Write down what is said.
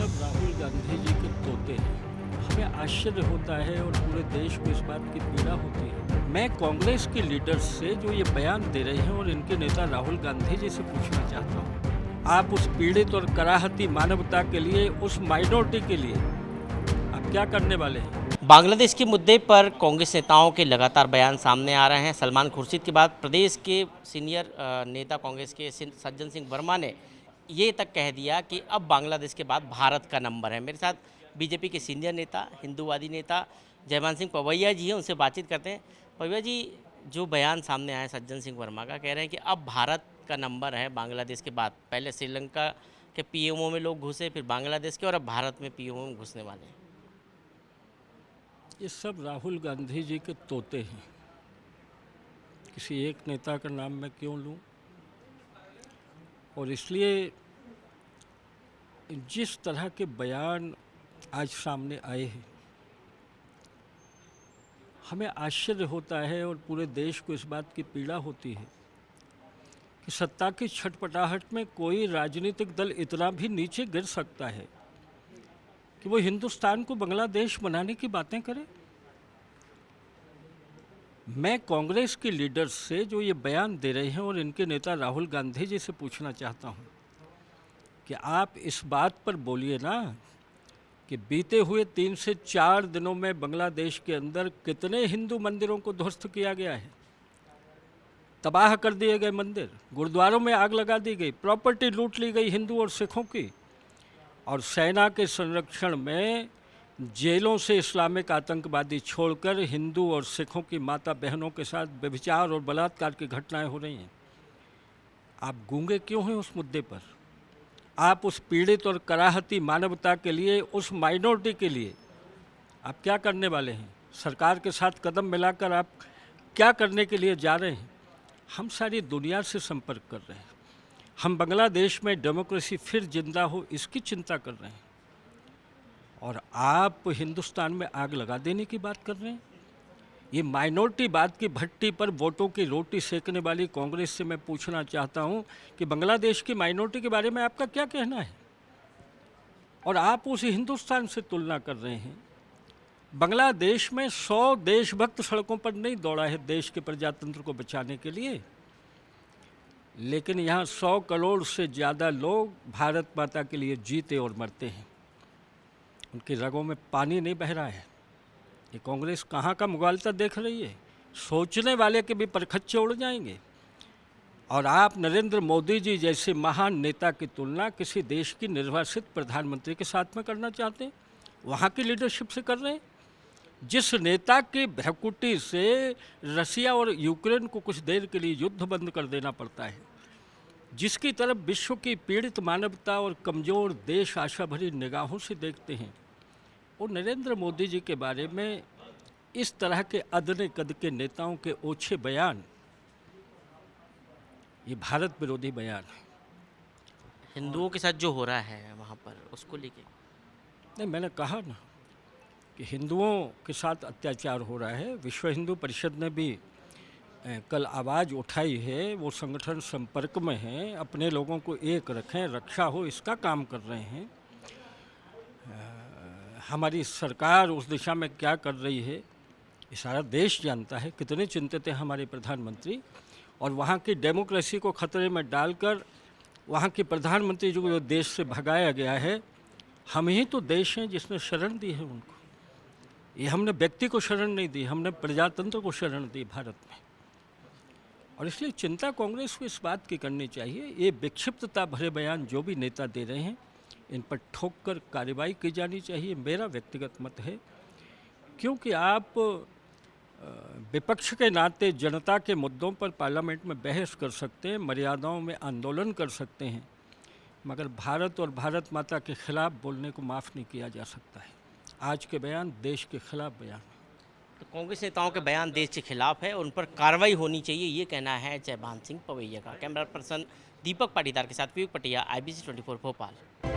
सब राहुल गांधी जी के तोते हैं। हमें आश्चर्य होता है और पूरे देश को इस बात की पीड़ा होती है। मैं कांग्रेस के लीडर्स से जो ये बयान दे रहे हैं और इनके नेता राहुल गांधी जी से पूछना चाहता हूँ, आप उस पीड़ित और कराहती मानवता के लिए, उस माइनॉरिटी के लिए आप क्या करने वाले हैं? बांग्लादेश के मुद्दे पर कांग्रेस नेताओं के लगातार बयान सामने आ रहे हैं। सलमान खुर्शीद के बाद प्रदेश के सीनियर नेता कांग्रेस के सज्जन सिंह वर्मा ने ये तक कह दिया कि अब बांग्लादेश के बाद भारत का नंबर है। मेरे साथ बीजेपी के सीनियर नेता, हिंदूवादी नेता जयमान सिंह पवैया जी हैं, उनसे बातचीत करते हैं। पवैया जी, जो बयान सामने आया सज्जन सिंह वर्मा का, कह रहे हैं कि अब भारत का नंबर है बांग्लादेश के बाद। पहले श्रीलंका के पीएमओ में लोग घुसे, फिर बांग्लादेश के, और अब भारत में पीएमओ में घुसने वाले हैं। ये सब राहुल गांधी जी के तोते हैं। किसी एक नेता का नाम मैं क्यों लूं? और इसलिए जिस तरह के बयान आज सामने आए हैं, हमें आश्चर्य होता है और पूरे देश को इस बात की पीड़ा होती है कि सत्ता की छटपटाहट में कोई राजनीतिक दल इतना भी नीचे गिर सकता है कि वो हिंदुस्तान को बांग्लादेश बनाने की बातें करे। मैं कांग्रेस के लीडर्स से जो ये बयान दे रहे हैं और इनके नेता राहुल गांधी जी से पूछना चाहता हूँ कि आप इस बात पर बोलिए ना कि बीते हुए 3 से 4 दिनों में बांग्लादेश के अंदर कितने हिंदू मंदिरों को ध्वस्त किया गया है, तबाह कर दिए गए मंदिर, गुरुद्वारों में आग लगा दी गई, प्रॉपर्टी लूट ली गई हिंदू और सिखों की, और सेना के संरक्षण में जेलों से इस्लामिक आतंकवादी छोड़कर हिंदू और सिखों की माता बहनों के साथ व्यभिचार और बलात्कार की घटनाएं हो रही हैं। आप गूंगे क्यों हैं उस मुद्दे पर? आप उस पीड़ित और कराहती मानवता के लिए, उस माइनॉरिटी के लिए आप क्या करने वाले हैं? सरकार के साथ कदम मिलाकर आप क्या करने के लिए जा रहे हैं? हम सारी दुनिया से संपर्क कर रहे हैं। हम बांग्लादेश में डेमोक्रेसी फिर जिंदा हो, इसकी चिंता कर रहे हैं, और आप हिंदुस्तान में आग लगा देने की बात कर रहे हैं। ये माइनॉरिटी बात की भट्टी पर वोटों की रोटी सेकने वाली कांग्रेस से मैं पूछना चाहता हूं कि बांग्लादेश की माइनॉरिटी के बारे में आपका क्या कहना है? और आप उस हिंदुस्तान से तुलना कर रहे हैं। बांग्लादेश में 100 देशभक्त सड़कों पर नहीं दौड़ा है देश के प्रजातंत्र को बचाने के लिए, लेकिन यहाँ 100 करोड़ से ज़्यादा लोग भारत माता के लिए जीते और मरते हैं। उनकी रगों में पानी नहीं बह रहा है। ये कांग्रेस कहाँ का मुगालता देख रही है? सोचने वाले के भी परखच्चे उड़ जाएंगे। और आप नरेंद्र मोदी जी जैसे महान नेता की तुलना किसी देश की निर्वासित प्रधानमंत्री के साथ में करना चाहते हैं, वहाँ की लीडरशिप से कर रहे हैं, जिस नेता की भ्रकुटी से रसिया और यूक्रेन को कुछ देर के लिए युद्ध बंद कर देना पड़ता है, जिसकी तरफ विश्व की पीड़ित मानवता और कमज़ोर देश आशा भरी निगाहों से देखते हैं। और नरेंद्र मोदी जी के बारे में इस तरह के अदने कद के नेताओं के ओछे बयान, ये भारत विरोधी बयान है। हिंदुओं के साथ जो हो रहा है वहाँ पर, उसको लेके नहीं, मैंने कहा ना कि हिंदुओं के साथ अत्याचार हो रहा है। विश्व हिंदू परिषद ने भी कल आवाज़ उठाई है। वो संगठन संपर्क में हैं, अपने लोगों को एक रखें, रक्षा हो, इसका काम कर रहे हैं। हमारी सरकार उस दिशा में क्या कर रही है ये सारा देश जानता है। कितने चिंतित हैं हमारे प्रधानमंत्री, और वहाँ की डेमोक्रेसी को खतरे में डालकर वहाँ के प्रधानमंत्री जो देश से भगाया गया है, हम ही तो देश हैं जिसने शरण दी है उनको। ये हमने व्यक्ति को शरण नहीं दी, हमने प्रजातंत्र को शरण दी भारत में। और इसलिए चिंता कांग्रेस को इस बात की करनी चाहिए, ये विक्षिप्तता भरे बयान जो भी नेता दे रहे हैं, इन पर ठोक कर कार्रवाई की जानी चाहिए, मेरा व्यक्तिगत मत है। क्योंकि आप विपक्ष के नाते जनता के मुद्दों पर पार्लियामेंट में बहस कर सकते हैं, मर्यादाओं में आंदोलन कर सकते हैं, मगर भारत और भारत माता के खिलाफ बोलने को माफ़ नहीं किया जा सकता है। आज के बयान देश के खिलाफ बयान है। तो कांग्रेस नेताओं के बयान देश के खिलाफ है, उन पर कार्रवाई होनी चाहिए, ये कहना है जयमान सिंह पवैया का। कैमरा पर्सन दीपक पाटीदार के साथ पीयूष पटिया, IBC 24 भोपाल।